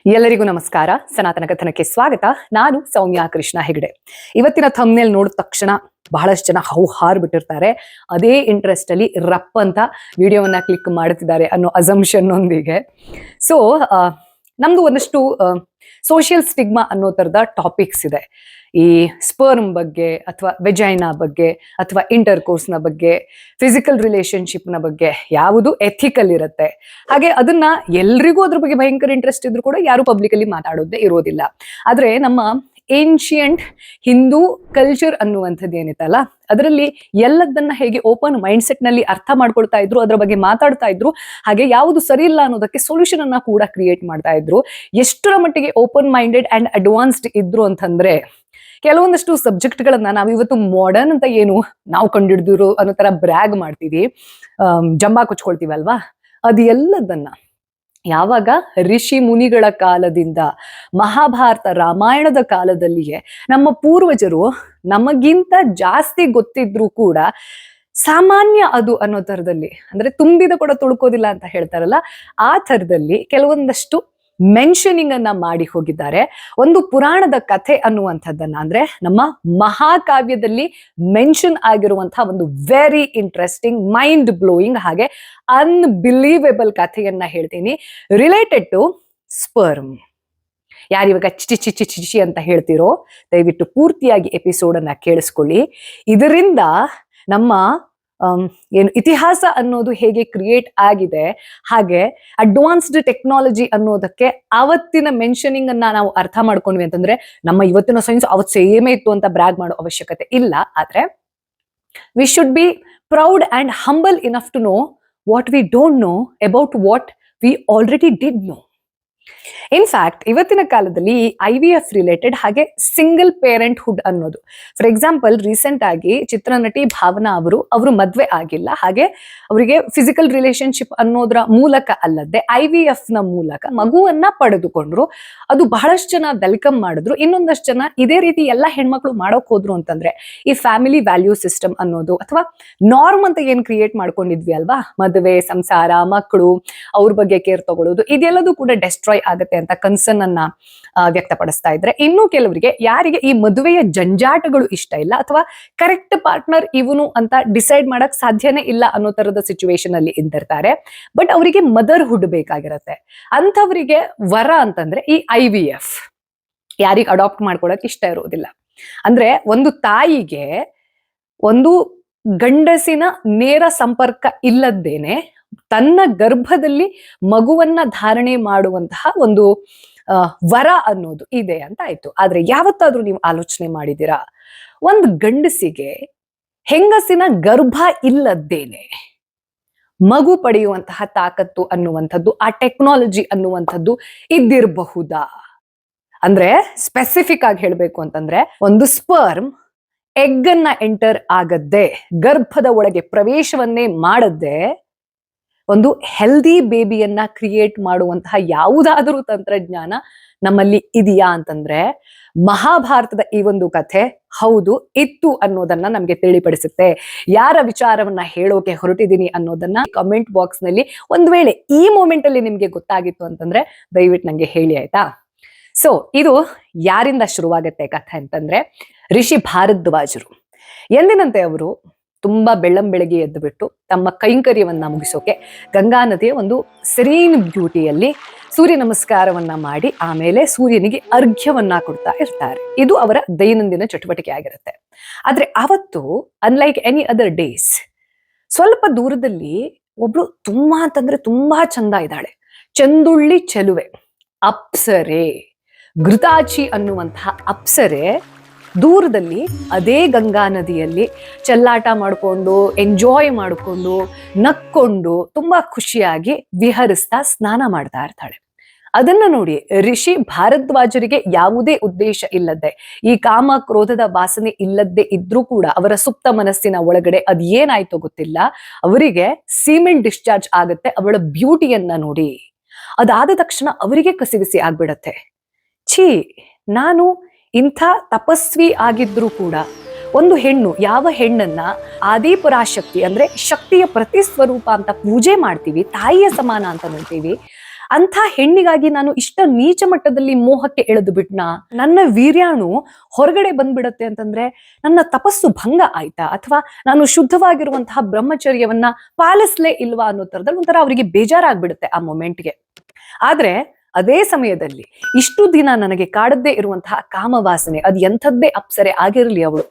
ಎಲ್ಲರಿಗೂ ನಮಸ್ಕಾರ. ಸನಾತನ ಕಥನಕ್ಕೆ ಸ್ವಾಗತ. ನಾನು ಸೌಮ್ಯ ಕೃಷ್ಣ ಹೆಗಡೆ. ಇವತ್ತಿನ ಥಂಬ್ನೇಲ್ ನೋಡಿದ ತಕ್ಷಣ ಬಹಳಷ್ಟು ಜನ ಹೌಹಾರ್ ಬಿಟ್ಟಿರ್ತಾರೆ. ಅದೇ ಇಂಟ್ರೆಸ್ಟ್ ಅಲ್ಲಿ ರಪ್ ಅಂತ ವಿಡಿಯೋವನ್ನ ಕ್ಲಿಕ್ ಮಾಡುತ್ತಿದ್ದಾರೆ ಅನ್ನೋ ಅಸಂಪ್ಷನ್ ಒಂದಿಗೆ. ಸೊ ನಮ್ದು ಒಂದಷ್ಟು ಸೋಷಿಯಲ್ ಸ್ಟಿಗ್ಮಾ ಅನ್ನೋ ತರದ ಟಾಪಿಕ್ಸ್ ಇದೆ. ಈ ಸ್ಪರ್ಮ್ ಬಗ್ಗೆ ಅಥವಾ ವೆಜೈನಾ ಬಗ್ಗೆ ಅಥವಾ ಇಂಟರ್ ಕೋರ್ಸ್ನ ಬಗ್ಗೆ, ಫಿಸಿಕಲ್ ರಿಲೇಶನ್ಶಿಪ್ನ ಬಗ್ಗೆ ಯಾವುದು ಎಥಿಕಲ್ ಇರುತ್ತೆ. ಹಾಗೆ ಅದನ್ನ ಎಲ್ರಿಗೂ ಅದ್ರ ಬಗ್ಗೆ ಭಯಂಕರ ಇಂಟ್ರೆಸ್ಟ್ ಇದ್ರು ಕೂಡ ಯಾರು ಪಬ್ಲಿಕಲ್ಲಿ ಮಾತಾಡೋದೇ ಇರೋದಿಲ್ಲ. ಆದ್ರೆ ನಮ್ಮ ಏನ್ಷಿಯಂಟ್ ಹಿಂದೂ ಕಲ್ಚರ್ ಅನ್ನುವಂಥದ್ದು ಏನಿತ್ತಲ್ಲ, ಅದರಲ್ಲಿ ಎಲ್ಲದನ್ನ ಹೇಗೆ ಓಪನ್ ಮೈಂಡ್ ಸೆಟ್ ನಲ್ಲಿ ಅರ್ಥ ಮಾಡ್ಕೊಳ್ತಾ ಇದ್ರು, ಅದರ ಬಗ್ಗೆ ಮಾತಾಡ್ತಾ ಇದ್ರು, ಹಾಗೆ ಯಾವುದು ಸರಿ ಇಲ್ಲ ಅನ್ನೋದಕ್ಕೆ ಸೊಲ್ಯೂಷನ್ ಅನ್ನ ಕೂಡ ಕ್ರಿಯೇಟ್ ಮಾಡ್ತಾ ಇದ್ರು. ಎಷ್ಟರ ಮಟ್ಟಿಗೆ ಓಪನ್ ಮೈಂಡೆಡ್ ಅಂಡ್ ಅಡ್ವಾನ್ಸ್ಡ್ ಇದ್ರು ಅಂತಂದ್ರೆ, ಕೆಲವೊಂದಷ್ಟು ಸಬ್ಜೆಕ್ಟ್ಗಳನ್ನ ನಾವು ಇವತ್ತು ಮಾಡರ್ನ್ ಅಂತ ಏನು ನಾವು ಕಂಡಿಡಿದ್ರು ಅನ್ನೋ ತರ ಬ್ರ್ಯಾಗ್ ಮಾಡ್ತೀವಿ, ಜಂಬಾ ಕೊಚ್ಕೊಳ್ತೀವಲ್ವಾ, ಅದು ಎಲ್ಲದನ್ನ ಯಾವಾಗ ಋಷಿ ಮುನಿಗಳ ಕಾಲದಿಂದ ಮಹಾಭಾರತ ರಾಮಾಯಣದ ಕಾಲದಲ್ಲಿಯೇ ನಮ್ಮ ಪೂರ್ವಜರು ನಮಗಿಂತ ಜಾಸ್ತಿ ಗೊತ್ತಿದ್ರು ಕೂಡ ಸಾಮಾನ್ಯ ಅದು ಅನ್ನೋ ತರದಲ್ಲಿ, ಅಂದ್ರೆ ತುಂಬಿದ ಕೂಡ ತುಳ್ಕೋದಿಲ್ಲ ಅಂತ ಹೇಳ್ತಾರಲ್ಲ, ಆ ತರದಲ್ಲಿ ಕೆಲವೊಂದಷ್ಟು ಮೆನ್ಷನಿಂಗ್ ಅನ್ನ ಮಾಡಿ ಹೋಗಿದ್ದಾರೆ. ಒಂದು ಪುರಾಣದ ಕಥೆ ಅನ್ನುವಂಥದ್ದನ್ನ, ಅಂದ್ರೆ ನಮ್ಮ ಮಹಾಕಾವ್ಯದಲ್ಲಿ ಮೆನ್ಷನ್ ಆಗಿರುವಂತಹ ಒಂದು ವೆರಿ ಇಂಟ್ರೆಸ್ಟಿಂಗ್, ಮೈಂಡ್ ಬ್ಲೋಯಿಂಗ್ ಹಾಗೆ ಅನ್ಬಿಲೀವೇಬಲ್ ಕಥೆಯನ್ನ ಹೇಳ್ತೀನಿ ರಿಲೇಟೆಡ್ ಟು ಸ್ಪರ್ಮ್. ಯಾರಿವಾಗ ಚಿಚಿ ಚಿಚಿ ಚಿಚಿ ಅಂತ ಹೇಳ್ತಿರೋ, ದಯವಿಟ್ಟು ಪೂರ್ತಿಯಾಗಿ ಎಪಿಸೋಡ್ ಅನ್ನ ಕೇಳಿಸ್ಕೊಳ್ಳಿ. ಇದರಿಂದ ನಮ್ಮ ಏನು ಇತಿಹಾಸ ಅನ್ನೋದು ಹೇಗೆ ಕ್ರಿಯೇಟ್ ಆಗಿದೆ, ಹಾಗೆ ಅಡ್ವಾನ್ಸ್ಡ್ ಟೆಕ್ನಾಲಜಿ ಅನ್ನೋದಕ್ಕೆ ಅವತ್ತಿನ ಮೆನ್ಷನಿಂಗ್ ಅನ್ನ ನಾವು ಅರ್ಥ ಮಾಡ್ಕೊಂಡ್ವಿ ಅಂತಂದ್ರೆ, ನಮ್ಮ ಇವತ್ತಿನ ಸೈನ್ಸ್ ಅವತ್ತು ಸೇಮೇ ಇತ್ತು ಅಂತ ಬ್ರ್ಯಾಗ್ ಮಾಡೋ ಅವಶ್ಯಕತೆ ಇಲ್ಲ. ಆದ್ರೆ we should be proud and humble enough to know what we don't know about what we already did know. In fact ಇವತ್ತಿನ ಕಾಲದಲ್ಲಿ IVF ರಿಲೇಟೆಡ್ ಹಾಗೆ ಸಿಂಗಲ್ ಪೇರೆಂಟ್ ಹುಡ್ ಅನ್ನೋದು, ಫಾರ್ ಎಕ್ಸಾಂಪಲ್ ರೀಸೆಂಟ್ ಆಗಿ ಚಿತ್ರನಟಿ ಭಾವನಾ ಅವರು ಮದ್ವೆ ಆಗಿಲ್ಲ, ಹಾಗೆ ಅವರಿಗೆ ಫಿಸಿಕಲ್ ರಿಲೇಶನ್ಶಿಪ್ ಅನ್ನೋದ್ರ ಮೂಲಕ ಅಲ್ಲದೆ IVF ನ ಮೂಲಕ ಮಗುವನ್ನ ಪಡೆದುಕೊಂಡ್ರು. ಅದು ಬಹಳಷ್ಟು ಜನ ವೆಲ್ಕಮ್ ಮಾಡಿದ್ರು. ಇನ್ನೊಂದಷ್ಟು ಜನ ಇದೇ ರೀತಿ ಎಲ್ಲ ಹೆಣ್ಮಕ್ಳು ಮಾಡೋಕ್ ಹೋದ್ರು ಅಂತಂದ್ರೆ, ಈ ಫ್ಯಾಮಿಲಿ ವ್ಯಾಲ್ಯೂ ಸಿಸ್ಟಮ್ ಅನ್ನೋದು ಅಥವಾ ನಾರ್ಮ್ ಅಂತ ಏನ್ ಕ್ರಿಯೇಟ್ ಮಾಡ್ಕೊಂಡಿದ್ವಿ ಅಲ್ವಾ, ಮದುವೆ, ಸಂಸಾರ, ಮಕ್ಕಳು, ಅವ್ರ ಬಗ್ಗೆ ಕೇರ್ ತಗೊಳ್ಳೋದು, ಇದೆಲ್ಲದೂ ಕೂಡ ಡೆಸ್ಟ್ರಾಯ್ ಆಗತ್ತೆ ಅಂತ ಕನ್ಸರ್ನ್ ಅನ್ನ ವ್ಯಕ್ತಪಡಿಸ್ತಾ ಇದ್ರೆ, ಇನ್ನು ಕೆಲವರಿಗೆ ಯಾರಿಗೆ ಈ ಮದುವೆಯ ಜಂಜಾಟಗಳು ಇಷ್ಟ ಇಲ್ಲ ಅಥವಾ ಕರೆಕ್ಟ್ ಪಾರ್ಟ್ನರ್ ಇವನು ಅಂತ ಡಿಸೈಡ್ ಮಾಡಕ್ ಸಾಧ್ಯನೇ ಇಲ್ಲ ಅನ್ನೋ ತರದ ಸಿಚುವೇಶನ್ ಅಲ್ಲಿ ಇದ್ದಿರ್ತಾರೆ. ಬಟ್ ಅವರಿಗೆ ಮದರ್ಹುಡ್ ಬೇಕಾಗಿರತ್ತೆ. ಅಂಥವರಿಗೆ ವರ ಅಂತಂದ್ರೆ ಈ IVF. ಯಾರಿಗೆ ಅಡಾಪ್ಟ್ ಮಾಡ್ಕೊಳಕ್ ಇಷ್ಟ ಇರೋದಿಲ್ಲ, ಅಂದ್ರೆ ಒಂದು ತಾಯಿಗೆ ಒಂದು ಗಂಡಸಿನ ನೇರ ಸಂಪರ್ಕ ಇಲ್ಲದ್ದೇನೆ ತನ್ನ ಗರ್ಭದಲ್ಲಿ ಮಗುವನ್ನ ಧಾರಣೆ ಮಾಡುವಂತಹ ಒಂದು ವರ ಅನ್ನೋದು ಇದೆ ಅಂತ ಆಯ್ತು. ಆದ್ರೆ ಯಾವತ್ತಾದ್ರೂ ನೀವು ಆಲೋಚನೆ ಮಾಡಿದಿರಾ, ಒಂದು ಗಂಡಸಿಗೆ ಹೆಂಗಸಿನ ಗರ್ಭ ಇಲ್ಲದ್ದೇನೆ ಮಗು ಪಡೆಯುವಂತಹ ತಾಕತ್ತು ಅನ್ನುವಂಥದ್ದು, ಆ ಟೆಕ್ನಾಲಜಿ ಅನ್ನುವಂಥದ್ದು ಇದ್ದಿರಬಹುದಾ? ಅಂದ್ರೆ ಸ್ಪೆಸಿಫಿಕ್ ಆಗಿ ಹೇಳ್ಬೇಕು ಅಂತಂದ್ರೆ, ಒಂದು ಸ್ಪರ್ಮ್ ಎಗ್ ಅನ್ನ ಎಂಟರ್ ಆಗದ್ದೆ, ಗರ್ಭದ ಒಳಗೆ ಪ್ರವೇಶವನ್ನೇ ಮಾಡದ್ದೆ ಒಂದು ಹೆಲ್ದಿ ಬೇಬಿಯನ್ನ ಕ್ರಿಯೇಟ್ ಮಾಡುವಂತಹ ಯಾವುದಾದರೂ ತಂತ್ರಜ್ಞಾನ ನಮ್ಮಲ್ಲಿ ಇದೆಯಾ ಅಂತಂದ್ರೆ, ಮಹಾಭಾರತದ ಈ ಒಂದು ಕಥೆ ಹೌದು ಇತ್ತು ಅನ್ನೋದನ್ನ ನಮ್ಗೆ ತಿಳಿಪಡಿಸುತ್ತೆ. ಯಾರ ವಿಚಾರವನ್ನ ಹೇಳೋಕೆ ಹೊರಟಿದ್ದೀನಿ ಅನ್ನೋದನ್ನ ಕಮೆಂಟ್ ಬಾಕ್ಸ್ ನಲ್ಲಿ ಒಂದ್ ವೇಳೆ ಈ ಮೂಮೆಂಟ್ ಅಲ್ಲಿ ನಿಮ್ಗೆ ಗೊತ್ತಾಗಿತ್ತು ಅಂತಂದ್ರೆ ದಯವಿಟ್ಟು ನಂಗೆ ಹೇಳಿ, ಆಯ್ತಾ? ಸೊ ಇದು ಯಾರಿಂದ ಶುರುವಾಗತ್ತೆ ಕಥೆ ಅಂತಂದ್ರೆ, ಋಷಿ ಭಾರದ್ವಾಜರು. ಎಂದಿನಂತೆ ಅವರು ತುಂಬಾ ಬೆಳ್ಳಂಬೆಳಗ್ಗೆ ಎದ್ದು ಬಿಟ್ಟು ತಮ್ಮ ಕೈಂಕರ್ಯವನ್ನ ಮುಗಿಸೋಕೆ ಗಂಗಾ ನದಿಯ ಒಂದು ಸೆರೀನ್ ಬ್ಯೂಟಿಯಲ್ಲಿ ಸೂರ್ಯ ನಮಸ್ಕಾರವನ್ನ ಮಾಡಿ ಆಮೇಲೆ ಸೂರ್ಯನಿಗೆ ಅರ್ಘ್ಯವನ್ನ ಕೊಡ್ತಾ ಇರ್ತಾರೆ. ಇದು ಅವರ ದೈನಂದಿನ ಚಟುವಟಿಕೆ ಆಗಿರುತ್ತೆ. ಆದ್ರೆ ಅವತ್ತು ಅನ್ಲೈಕ್ ಎನಿ ಅದರ್ ಡೇಸ್, ಸ್ವಲ್ಪ ದೂರದಲ್ಲಿ ಒಬ್ಳು ತುಂಬಾ ಅಂತಂದ್ರೆ ತುಂಬಾ ಚಂದ ಇದ್ದಾಳೆ, ಚಂದುಳ್ಳಿ ಚೆಲುವೆ, ಅಪ್ಸರೆ, ಘೃತಾಚಿ ಅನ್ನುವಂತಹ ಅಪ್ಸರೆ ದೂರದಲ್ಲಿ ಅದೇ ಗಂಗಾ ನದಿಯಲ್ಲಿ ಚೆಲ್ಲಾಟ ಮಾಡಿಕೊಂಡು, ಎಂಜಾಯ್ ಮಾಡಿಕೊಂಡು, ನಕ್ಕೊಂಡು, ತುಂಬಾ ಖುಷಿಯಾಗಿ ವಿಹರಿಸ್ತಾ ಸ್ನಾನ ಮಾಡ್ತಾ ಇರ್ತಾಳೆ. ಅದನ್ನ ನೋಡಿ ಋಷಿ ಭಾರದ್ವಾಜರಿಗೆ ಯಾವುದೇ ಉದ್ದೇಶ ಇಲ್ಲದೆ, ಈ ಕಾಮ ಕ್ರೋಧದ ವಾಸನೆ ಇಲ್ಲದೆ ಇದ್ರೂ ಕೂಡ ಅವರ ಸುಪ್ತ ಮನಸ್ಸಿನ ಒಳಗಡೆ ಅದ್ ಏನಾಯ್ತೋ ಗೊತ್ತಿಲ್ಲ, ಅವರಿಗೆ ಸೀಮೆಂಟ್ ಡಿಸ್ಚಾರ್ಜ್ ಆಗತ್ತೆ ಅವಳ ಬ್ಯೂಟಿಯನ್ನ ನೋಡಿ. ಅದಾದ ತಕ್ಷಣ ಅವರಿಗೆ ಕಸಿವಿಸಿ ಆಗ್ಬಿಡತ್ತೆ, ಛೀ, ನಾನು ಇಂಥ ತಪಸ್ವಿ ಆಗಿದ್ರೂ ಕೂಡ ಒಂದು ಹೆಣ್ಣು, ಯಾವ ಹೆಣ್ಣನ್ನ ಆದಿಪರಾಶಕ್ತಿ ಅಂದ್ರೆ ಶಕ್ತಿಯ ಪ್ರತಿಸ್ವರೂಪ ಅಂತ ಪೂಜೆ ಮಾಡ್ತೀವಿ, ತಾಯಿಯ ಸಮಾನ ಅಂತ ನೋಡ್ತೀವಿ, ಅಂಥ ಹೆಣ್ಣಿಗಾಗಿ ನಾನು ಇಷ್ಟ ನೀಚ ಮಟ್ಟದಲ್ಲಿ ಮೋಹಕ್ಕೆ ಎಳೆದು ಬಿಟ್ನಾ? ನನ್ನ ವೀರ್ಯಾಣು ಹೊರಗಡೆ ಬಂದ್ಬಿಡತ್ತೆ ಅಂತಂದ್ರೆ ನನ್ನ ತಪಸ್ಸು ಭಂಗ ಆಯ್ತಾ? ಅಥವಾ ನಾನು ಶುದ್ಧವಾಗಿರುವಂತಹ ಬ್ರಹ್ಮಚರ್ಯವನ್ನ ಪಾಲಿಸ್ಲೇ ಇಲ್ವಾ ಅನ್ನೋ ತರದಲ್ಲಿ ಒಂಥರ ಅವರಿಗೆ ಬೇಜಾರಾಗ್ಬಿಡುತ್ತೆ ಆ ಮೊಮೆಂಟ್ಗೆ. ಆದ್ರೆ ಅದೇ ಸಮಯದಲ್ಲಿ ಇಷ್ಟು ದಿನ ನನಗೆ ಕಾಡದ್ದೇ ಇರುವಂತಹ ಕಾಮವಾಸನೆ, ಅದು ಎಂಥದ್ದೇ ಅಪ್ಸರೆ ಆಗಿರಲಿ ಅವಳು,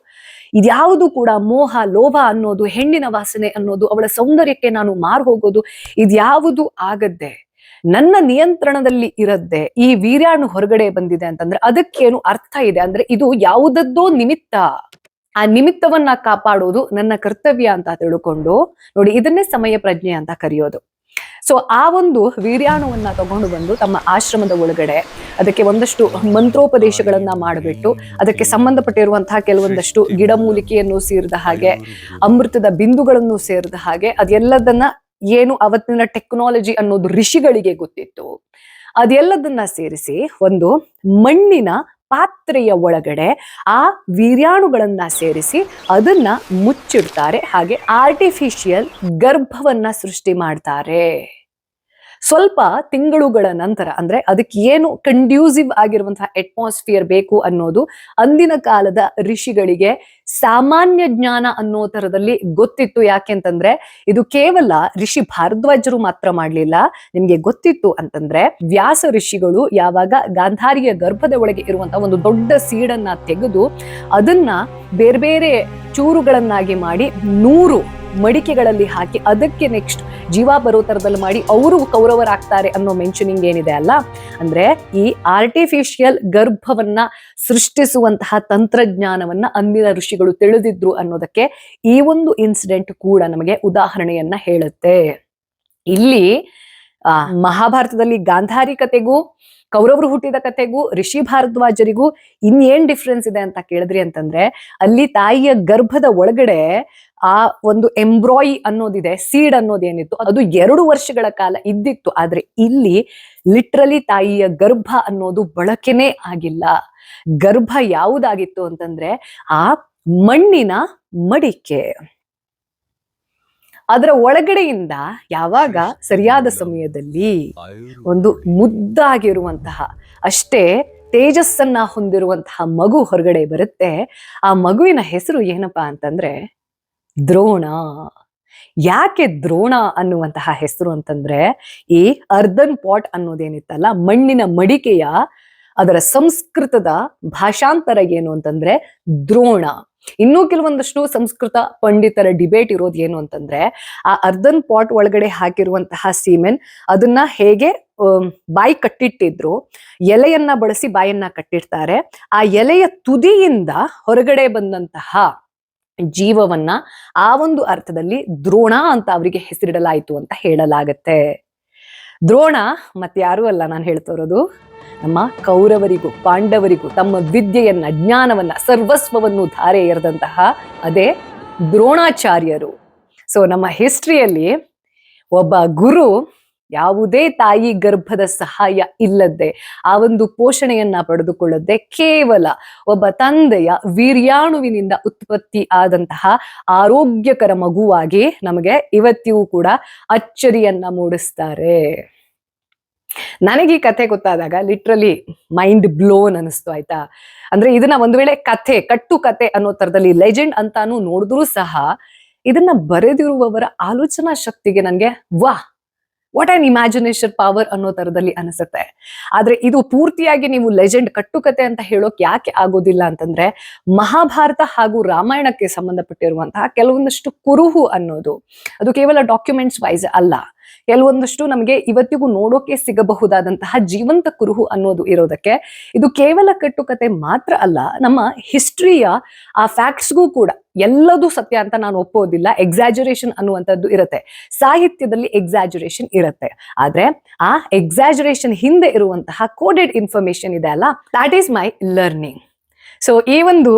ಇದ್ಯಾವುದು ಕೂಡ ಮೋಹ ಲೋಭ ಅನ್ನೋದು, ಹೆಣ್ಣಿನ ವಾಸನೆ ಅನ್ನೋದು, ಅವಳ ಸೌಂದರ್ಯಕ್ಕೆ ನಾನು ಮಾರು ಹೋಗೋದು, ಇದ್ಯಾವುದು ಆಗದ್ದೆ ನನ್ನ ನಿಯಂತ್ರಣದಲ್ಲಿ ಇರದ್ದೆ ಈ ವೀರ್ಯಾಣು ಹೊರಗಡೆ ಬಂದಿದೆ ಅಂತಂದ್ರೆ ಅದಕ್ಕೇನು ಅರ್ಥ ಇದೆ ಅಂದ್ರೆ ಇದು ಯಾವುದದ್ದೋ ನಿಮಿತ್ತ. ಆ ನಿಮಿತ್ತವನ್ನ ಕಾಪಾಡೋದು ನನ್ನ ಕರ್ತವ್ಯ ಅಂತ ತಿಳ್ಕೊಂಡು ನೋಡಿ, ಇದನ್ನೇ ಸಮಯ ಪ್ರಜ್ಞೆ ಅಂತ ಕರೆಯೋದು. ಸೊ ಆ ಒಂದು ವೀರ್ಯಾಣುವನ್ನ ತಗೊಂಡು ಬಂದು ತಮ್ಮ ಆಶ್ರಮದ ಒಳಗಡೆ ಅದಕ್ಕೆ ಒಂದಷ್ಟು ಮಂತ್ರೋಪದೇಶಗಳನ್ನ ಮಾಡಿಬಿಟ್ಟು ಅದಕ್ಕೆ ಸಂಬಂಧಪಟ್ಟಿರುವಂತಹ ಕೆಲವೊಂದಷ್ಟು ಗಿಡಮೂಲಿಕೆಯನ್ನು ಸೇರಿದ ಹಾಗೆ, ಅಮೃತದ ಬಿಂದುಗಳನ್ನು ಸೇರಿದ ಹಾಗೆ, ಅದೆಲ್ಲದನ್ನ ಏನು ಅವತ್ತಿನ ಟೆಕ್ನಾಲಜಿ ಅನ್ನೋದು ಋಷಿಗಳಿಗೆ ಗೊತ್ತಿತ್ತು, ಅದೆಲ್ಲದನ್ನ ಸೇರಿಸಿ ಒಂದು ಮಣ್ಣಿನ ಪಾತ್ರೆಯ ಒಳಗಡೆ ಆ ವೀರ್ಯಾಣುಗಳನ್ನ ಸೇರಿಸಿ ಅದನ್ನ ಮುಚ್ಚಿಡ್ತಾರೆ. ಹಾಗೆ ಆರ್ಟಿಫಿಷಿಯಲ್ ಗರ್ಭವನ್ನ ಸೃಷ್ಟಿ ಮಾಡ್ತಾರೆ. ಸ್ವಲ್ಪ ತಿಂಗಳುಗಳ ನಂತರ, ಅಂದ್ರೆ ಅದಕ್ಕೆ ಏನು ಕಂಡ್ಯೂಸಿವ್ ಆಗಿರುವಂತಹ ಅಟ್ಮಾಸ್ಫಿಯರ್ ಬೇಕು ಅನ್ನೋದು ಅಂದಿನ ಕಾಲದ ಋಷಿಗಳಿಗೆ ಸಾಮಾನ್ಯ ಜ್ಞಾನ ಅನ್ನೋ ತರದಲ್ಲಿ ಗೊತ್ತಿತ್ತು. ಯಾಕೆಂತಂದ್ರೆ ಇದು ಕೇವಲ ಋಷಿ ಭಾರದ್ವಾಜರು ಮಾತ್ರ ಮಾಡ್ಲಿಲ್ಲ. ನಿಮ್ಗೆ ಗೊತ್ತಿತ್ತು ಅಂತಂದ್ರೆ ವ್ಯಾಸ ಋಷಿಗಳು ಯಾವಾಗ ಗಾಂಧಾರಿಯ ಗರ್ಭದ ಒಳಗೆ ಇರುವಂತಹ ಒಂದು ದೊಡ್ಡ ಸೀಡನ್ನ ತೆಗೆದು ಅದನ್ನ ಬೇರೆ ಬೇರೆ ಚೂರುಗಳನ್ನಾಗಿ ಮಾಡಿ 100 ಮಡಿಕೆಗಳಲ್ಲಿ ಹಾಕಿ ಅದಕ್ಕೆ ನೆಕ್ಸ್ಟ್ ಜೀವ ಬರೋ ತರದಲ್ಲಿ ಮಾಡಿ ಅವರು ಕೌರವರಾಗ್ತಾರೆ ಅನ್ನೋ ಮೆನ್ಷನಿಂಗ್ ಏನಿದೆ ಅಲ್ಲ, ಅಂದ್ರೆ ಈ ಆರ್ಟಿಫಿಷಿಯಲ್ ಗರ್ಭವನ್ನ ಸೃಷ್ಟಿಸುವಂತಹ ತಂತ್ರಜ್ಞಾನವನ್ನ ಅಂದಿನ ಋಷಿಗಳು ತಿಳಿದಿದ್ರು ಅನ್ನೋದಕ್ಕೆ ಈ ಒಂದು ಇನ್ಸಿಡೆಂಟ್ ಕೂಡ ನಮಗೆ ಉದಾಹರಣೆಯನ್ನ ಹೇಳುತ್ತೆ. ಇಲ್ಲಿ ಮಹಾಭಾರತದಲ್ಲಿ ಗಾಂಧಾರಿ ಕತೆಗೂ ಕೌರವರು ಹುಟ್ಟಿದ ಕತೆಗೂ ಋಷಿ ಭಾರದ್ವಾಜರಿಗೂ ಇನ್ನೇನ್ ಡಿಫ್ರೆನ್ಸ್ ಇದೆ ಅಂತ ಕೇಳಿದ್ರಿ ಅಂತಂದ್ರೆ, ಅಲ್ಲಿ ತಾಯಿಯ ಗರ್ಭದ ಒಳಗಡೆ ಆ ಒಂದು ಎಂಬ್ರಾಯಿ ಅನ್ನೋದಿದೆ, ಸೀಡ್ ಅನ್ನೋದೇನಿತ್ತು ಅದು 2 ವರ್ಷಗಳ ಕಾಲ ಇದ್ದಿತ್ತು. ಆದ್ರೆ ಇಲ್ಲಿ ಲಿಟ್ರಲಿ ತಾಯಿಯ ಗರ್ಭ ಅನ್ನೋದು ಬಳಕೆನೇ ಆಗಿಲ್ಲ. ಗರ್ಭ ಯಾವುದಾಗಿತ್ತು ಅಂತಂದ್ರೆ ಆ ಮಣ್ಣಿನ ಮಡಿಕೆ. ಅದರ ಒಳಗಡೆಯಿಂದ ಯಾವಾಗ ಸರಿಯಾದ ಸಮಯದಲ್ಲಿ ಒಂದು ಮುದ್ದಾಗಿರುವಂತಹ ಅಷ್ಟೇ ತೇಜಸ್ಸನ್ನ ಹೊಂದಿರುವಂತಹ ಮಗು ಹೊರಗಡೆ ಬರುತ್ತೆ. ಆ ಮಗುವಿನ ಹೆಸರು ಏನಪ್ಪಾ ಅಂತಂದ್ರೆ ದ್ರೋಣ. ಯಾಕೆ ದ್ರೋಣ ಅನ್ನುವಂತಹ ಹೆಸರು ಅಂತಂದ್ರೆ ಈ ಅರ್ಧನ್ ಪಾಟ್ ಅನ್ನೋದೇನಿತ್ತಲ್ಲ, ಮಣ್ಣಿನ ಮಡಿಕೆಯ ಅದರ ಸಂಸ್ಕೃತದ ಭಾಷಾಂತರ ಏನು ಅಂತಂದ್ರೆ ದ್ರೋಣ. ಇನ್ನೂ ಕೆಲವೊಂದಷ್ಟು ಸಂಸ್ಕೃತ ಪಂಡಿತರ ಡಿಬೇಟ್ ಇರೋದು ಏನು ಅಂತಂದ್ರೆ, ಆ ಅರ್ಧನ್ ಪಾಟ್ ಒಳಗಡೆ ಹಾಕಿರುವಂತಹ ಸೀಮೆನ್ ಅದನ್ನ ಹೇಗೆ ಬಾಯಿ ಕಟ್ಟಿಟ್ಟಿದ್ರು, ಎಲೆಯನ್ನ ಬಳಸಿ ಬಾಯನ್ನ ಕಟ್ಟಿರ್ತಾರೆ. ಆ ಎಲೆಯ ತುದಿಯಿಂದ ಹೊರಗಡೆ ಬಂದಂತಹ ಜೀವವನ್ನ ಆ ಒಂದು ಅರ್ಥದಲ್ಲಿ ದ್ರೋಣ ಅಂತ ಅವರಿಗೆ ಹೆಸರಿಡಲಾಯಿತು ಅಂತ ಹೇಳಲಾಗತ್ತೆ. ದ್ರೋಣ ಮತ್ಯಾರೂ ಅಲ್ಲ, ನಾನು ಹೇಳ್ತಿರೋದು ನಮ್ಮ ಕೌರವರಿಗೂ ಪಾಂಡವರಿಗೂ ತಮ್ಮ ವಿದ್ಯೆಯನ್ನ, ಜ್ಞಾನವನ್ನ, ಸರ್ವಸ್ವವನ್ನು ಧಾರೆ ಎರೆದಂತಹ ಅದೇ ದ್ರೋಣಾಚಾರ್ಯರು. ಸೊ ನಮ್ಮ ಹಿಸ್ಟ್ರಿಯಲ್ಲಿ ಒಬ್ಬ ಗುರು ಯಾವುದೇ ತಾಯಿ ಗರ್ಭದ ಸಹಾಯ ಇಲ್ಲದೆ ಆ ಒಂದು ಪೋಷಣೆಯನ್ನ ಪಡೆದುಕೊಳ್ಳದೆ ಕೇವಲ ಒಬ್ಬ ತಂದೆಯ ವೀರ್ಯಾಣುವಿನಿಂದ ಉತ್ಪತ್ತಿ ಆದಂತಹ ಆರೋಗ್ಯಕರ ಮಗುವಾಗಿ ನಮಗೆ ಇವತ್ತಿಗೂ ಕೂಡ ಅಚ್ಚರಿಯನ್ನ ಮೂಡಿಸ್ತಾರೆ. ನನಗೆ ಈ ಕಥೆ ಗೊತ್ತಾದಾಗ ಲಿಟ್ರಲಿ ಮೈಂಡ್ ಬ್ಲೋನ್ ಅನಿಸ್ತು, ಆಯ್ತಾ. ಅಂದ್ರೆ ಇದನ್ನ ಒಂದು ವೇಳೆ ಕಥೆ, ಕಟ್ಟು ಕಥೆ ಅನ್ನೋ ತರದಲ್ಲಿ ಲೆಜೆಂಡ್ ಅಂತಾನು ನೋಡಿದ್ರು ಸಹ ಇದನ್ನ ಬರೆದಿರುವವರ ಆಲೋಚನಾ ಶಕ್ತಿಗೆ ನನ್ಗೆ ವಾಟ್ ಆನ್ ಇಮ್ಯಾಜಿನೇಷನ್ ಪವರ್ ಅನ್ನೋ ತರದಲ್ಲಿ ಅನಿಸುತ್ತೆ. ಆದ್ರೆ ಇದು ಪೂರ್ತಿಯಾಗಿ ನೀವು ಲೆಜೆಂಡ್, ಕಟ್ಟುಕತೆ ಅಂತ ಹೇಳೋಕ್ ಯಾಕೆ ಆಗೋದಿಲ್ಲ ಅಂತಂದ್ರೆ, ಮಹಾಭಾರತ ಹಾಗೂ ರಾಮಾಯಣಕ್ಕೆ ಸಂಬಂಧಪಟ್ಟಿರುವಂತಹ ಕೆಲವೊಂದಷ್ಟು ಕುರುಹು ಅನ್ನೋದು ಅದು ಕೇವಲ ಡಾಕ್ಯುಮೆಂಟ್ಸ್ ವೈಸ್ ಅಲ್ಲ, ಕೆಲವೊಂದಷ್ಟು ನಮಗೆ ಇವತ್ತಿಗೂ ನೋಡೋಕೆ ಸಿಗಬಹುದಾದಂತಹ ಜೀವಂತ ಕುರುಹು ಅನ್ನೋದು ಇರೋದಕ್ಕೆ ಇದು ಕೇವಲ ಕಟ್ಟುಕತೆ ಮಾತ್ರ ಅಲ್ಲ, ನಮ್ಮ ಹಿಸ್ಟ್ರಿಯ ಆ ಫ್ಯಾಕ್ಟ್ಸ್ಗೂ ಕೂಡ ಎಲ್ಲದೂ ಸತ್ಯ ಅಂತ ನಾನು ಒಪ್ಪೋದಿಲ್ಲ. ಎಕ್ಸಾಜುರೇಷನ್ ಅನ್ನುವಂಥದ್ದು ಇರುತ್ತೆ, ಸಾಹಿತ್ಯದಲ್ಲಿ ಎಕ್ಸಾಜುರೇಷನ್ ಇರುತ್ತೆ. ಆದ್ರೆ ಆ ಎಕ್ಸಾಜುರೇಷನ್ ಹಿಂದೆ ಇರುವಂತಹ ಕೋಡೆಡ್ ಇನ್ಫಾರ್ಮೇಶನ್ ಇದೆ ಅಲ್ಲ, that is my learning. So ಈ ಒಂದು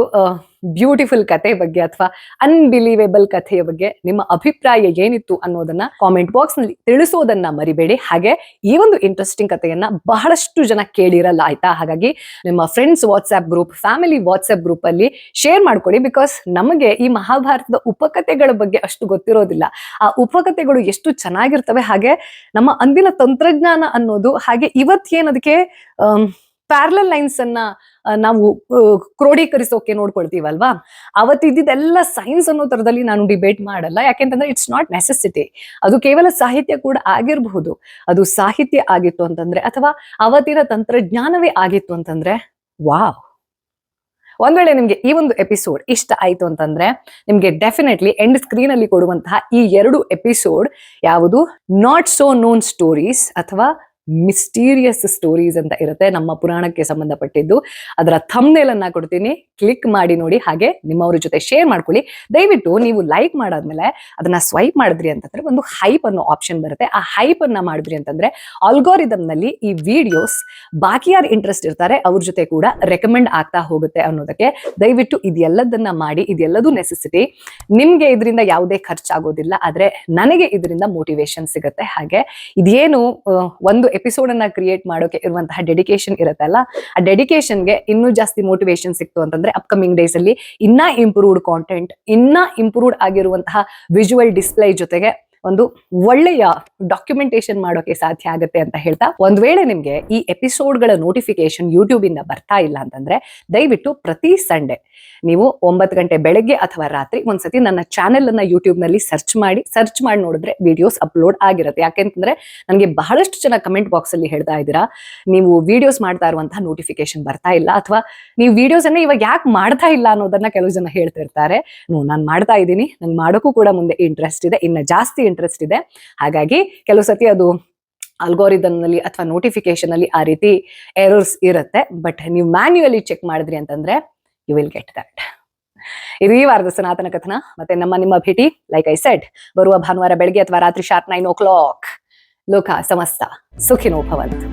ಬ್ಯೂಟಿಫುಲ್ ಕಥೆ ಬಗ್ಗೆ ಅಥವಾ ಅನ್ಬಿಲೀವೇಬಲ್ ಕಥೆಯ ಬಗ್ಗೆ ನಿಮ್ಮ ಅಭಿಪ್ರಾಯ ಏನಿತ್ತು ಅನ್ನೋದನ್ನ ಕಾಮೆಂಟ್ ಬಾಕ್ಸ್ ನಲ್ಲಿ ತಿಳಿಸೋದನ್ನ ಮರಿಬೇಡಿ. ಹಾಗೆ ಈ ಒಂದು ಇಂಟ್ರೆಸ್ಟಿಂಗ್ ಕಥೆಯನ್ನ ಬಹಳಷ್ಟು ಜನ ಕೇಳಿರಲ್ಲ ಆಯ್ತಾ, ಹಾಗಾಗಿ ನಿಮ್ಮ friends WhatsApp group, family WhatsApp group ಅಲ್ಲಿ ಶೇರ್ ಮಾಡ್ಕೊಳ್ಳಿ. ಬಿಕಾಸ್ ನಮಗೆ ಈ ಮಹಾಭಾರತದ ಉಪಕಥೆಗಳ ಬಗ್ಗೆ ಅಷ್ಟು ಗೊತ್ತಿರೋದಿಲ್ಲ. ಆ ಉಪಕಥೆಗಳು ಎಷ್ಟು ಚೆನ್ನಾಗಿರ್ತವೆ, ಹಾಗೆ ನಮ್ಮ ಅಂದಿನ ತಂತ್ರಜ್ಞಾನ ಅನ್ನೋದು, ಹಾಗೆ ಇವತ್ತೇನದಕ್ಕೆ ಪ್ಯಾರಲಲ್ ಲೈನ್ಸ್ ಅನ್ನ ನಾವು ಕ್ರೋಢೀಕರಿಸೋಕೆ ನೋಡ್ಕೊಳ್ತೀವಲ್ವಾ, ಅವತ್ತಿದ್ದೆಲ್ಲ ಸೈನ್ಸ್ ಅನ್ನೋ ತರದಲ್ಲಿ ನಾನು ಡಿಬೇಟ್ ಮಾಡಲ್ಲ. ಯಾಕೆಂತಂದ್ರೆ ಇಟ್ಸ್ ನಾಟ್ ನೆಸೆಸಿಟಿ. ಅದು ಕೇವಲ ಸಾಹಿತ್ಯ ಕೂಡ ಆಗಿರಬಹುದು. ಅದು ಸಾಹಿತ್ಯ ಆಗಿತ್ತು ಅಂತಂದ್ರೆ ಅಥವಾ ಅವತ್ತಿನ ತಂತ್ರಜ್ಞಾನವೇ ಆಗಿತ್ತು ಅಂತಂದ್ರೆ ವಾವ್. ಒಂದ್ ವೇಳೆ ನಿಮ್ಗೆ ಈ ಒಂದು ಎಪಿಸೋಡ್ ಇಷ್ಟ ಆಯ್ತು ಅಂತಂದ್ರೆ ನಿಮ್ಗೆ ಡೆಫಿನೆಟ್ಲಿ ಎಂಡ್ ಸ್ಕ್ರೀನ್ ಅಲ್ಲಿ ಕೊಡುವಂತಹ ಈ 2 ಎಪಿಸೋಡ್ ಯಾವುದು, ನಾಟ್ ಸೋ ನೋನ್ ಸ್ಟೋರೀಸ್ ಅಥವಾ ಮಿಸ್ಟೀರಿಯಸ್ ಸ್ಟೋರೀಸ್ ಅಂತ ಇರುತ್ತೆ, ನಮ್ಮ ಪುರಾಣಕ್ಕೆ ಸಂಬಂಧಪಟ್ಟಿದ್ದು. ಅದರ ಥಂಬ್ನೇಲ್ ಅನ್ನ ಕೊಡ್ತೀನಿ, ಕ್ಲಿಕ್ ಮಾಡಿ ನೋಡಿ, ಹಾಗೆ ನಿಮ್ಮವ್ರ ಜೊತೆ ಶೇರ್ ಮಾಡ್ಕೊಳ್ಳಿ. ದಯವಿಟ್ಟು ನೀವು ಲೈಕ್ ಮಾಡಾದ್ಮೇಲೆ ಅದನ್ನ ಸ್ವೈಪ್ ಮಾಡಿದ್ರಿ ಅಂತಂದ್ರೆ ಒಂದು ಹೈಪ್ ಅನ್ನೋ ಆಪ್ಷನ್ ಬರುತ್ತೆ. ಆ ಹೈಪ್ ಅನ್ನ ಮಾಡಿದ್ರಿ ಅಂತಂದ್ರೆ ಆಲ್ಗೋರಿದಮ್ ನಲ್ಲಿ ಈ ವಿಡಿಯೋಸ್ ಬಾಕಿ ಯಾರು ಇಂಟ್ರೆಸ್ಟ್ ಇರ್ತಾರೆ ಅವ್ರ ಜೊತೆ ಕೂಡ ರೆಕಮೆಂಡ್ ಆಗ್ತಾ ಹೋಗುತ್ತೆ ಅನ್ನೋದಕ್ಕೆ ದಯವಿಟ್ಟು ಇದೆಲ್ಲದನ್ನ ಮಾಡಿ. ಇದೆಲ್ಲದೂ ನೆಸೆಸಿಟಿ. ನಿಮ್ಗೆ ಇದರಿಂದ ಯಾವುದೇ ಖರ್ಚಾಗೋದಿಲ್ಲ, ಆದ್ರೆ ನನಗೆ ಇದರಿಂದ ಮೋಟಿವೇಶನ್ ಸಿಗುತ್ತೆ. ಹಾಗೆ ಇದೇನು ಒಂದು ಎಪಿಸೋಡ್ ಅನ್ನ ಕ್ರಿಯೇಟ್ ಮಾಡೋಕೆ ಇರುವಂತಹ ಡೆಡಿಕೇಶನ್ ಇರುತ್ತಲ್ಲ, ಆ ಡೆಡಿಕೇಶನ್ಗೆ ಇನ್ನೂ ಜಾಸ್ತಿ ಮೋಟಿವೇಶನ್ ಸಿಕ್ತು ಅಂತಂದ್ರೆ ಅಪ್ಕಮಿಂಗ್ ಡೇಸ್ ಅಲ್ಲಿ ಇನ್ನ ಇಂಪ್ರೂವ್ಡ್ ಕಾಂಟೆಂಟ್, ಇನ್ನ ಇಂಪ್ರೂವ್ಡ್ ಆಗಿರುವಂತಹ ವಿಜುವಲ್ ಡಿಸ್ಪ್ಲೇ ಜೊತೆಗೆ ಒಂದು ಒಳ್ಳೆಯ ಡಾಕ್ಯುಮೆಂಟೇಶನ್ ಮಾಡೋಕೆ ಸಾಧ್ಯ ಆಗುತ್ತೆ ಅಂತ ಹೇಳ್ತಾ, ಒಂದ್ ವೇಳೆ ನಿಮ್ಗೆ ಈ ಎಪಿಸೋಡ್ಗಳ ನೋಟಿಫಿಕೇಶನ್ ಯೂಟ್ಯೂಬ್ ಇಂದ ಬರ್ತಾ ಇಲ್ಲ ಅಂತಂದ್ರೆ ದಯವಿಟ್ಟು ಪ್ರತಿ ಸಂಡೇ ನೀವು 9 ಗಂಟೆ ಬೆಳಗ್ಗೆ ಅಥವಾ ರಾತ್ರಿ ಒಂದ್ಸತಿ ನನ್ನ ಚಾನೆಲ್ ಅನ್ನ ಯೂಟ್ಯೂಬ್ ನಲ್ಲಿ ಸರ್ಚ್ ಮಾಡಿ ನೋಡಿದ್ರೆ ವಿಡಿಯೋಸ್ ಅಪ್ಲೋಡ್ ಆಗಿರುತ್ತೆ. ಯಾಕೆಂತಂದ್ರೆ ನನಗೆ ಬಹಳಷ್ಟು ಜನ ಕಮೆಂಟ್ ಬಾಕ್ಸ್ ಅಲ್ಲಿ ಹೇಳ್ತಾ ಇದ್ದೀರಾ, ನೀವು ವಿಡಿಯೋಸ್ ಮಾಡ್ತಾ ಇರುವಂತಹ ನೋಟಿಫಿಕೇಶನ್ ಬರ್ತಾ ಇಲ್ಲ, ಅಥವಾ ನೀವು ವಿಡಿಯೋಸ್ ಅನ್ನ ಇವಾಗ ಯಾಕೆ ಮಾಡ್ತಾ ಇಲ್ಲ ಅನ್ನೋದನ್ನ ಕೆಲವು ಜನ ಹೇಳ್ತಿರ್ತಾರೆ. ನಾನು ಮಾಡ್ತಾ ಇದ್ದೀನಿ, ನಂಗೆ ಮಾಡೋಕ್ಕೂ ಕೂಡ ಮುಂದೆ ಇಂಟ್ರೆಸ್ಟ್ ಇದೆ, ಇನ್ನ ಜಾಸ್ತಿ ಇಂಟ್ರೆಸ್ಟ್ ಇದೆ. ಹಾಗಾಗಿ ಕೆಲವು ಸತಿ ಅದು ಆಲ್ಗೋರಿದಮ್ ನಲ್ಲಿ ಅಥವಾ ನೋಟಿಫಿಕೇಶನ್ ಅಲ್ಲಿ ಆ ರೀತಿ ಎರರ್ಸ್ ಇರುತ್ತೆ. ಬಟ್ ನೀವು ಮ್ಯಾನ್ಯುಯಲಿ ಚೆಕ್ ಮಾಡಿದ್ರಿ ಅಂತಂದ್ರೆ ಯು ವಿಲ್ ಗೆಟ್ ದಟ್. ಇದು ಈ ವಾರದ ಸನಾತನ ಕಥನ. ಮತ್ತೆ ನಿಮ್ಮ ಭೇಟಿ ಲೈಕ್ ಐ ಸೆಡ್ ಬರುವ ಭಾನುವಾರ ಬೆಳಗ್ಗೆ ಅಥವಾ ರಾತ್ರಿ ಶಾರ್ಪ್ 9 o'clock. ಲೋಕ ಸಮಸ್ತ ಸುಖಿನೋ ಭವಂತು.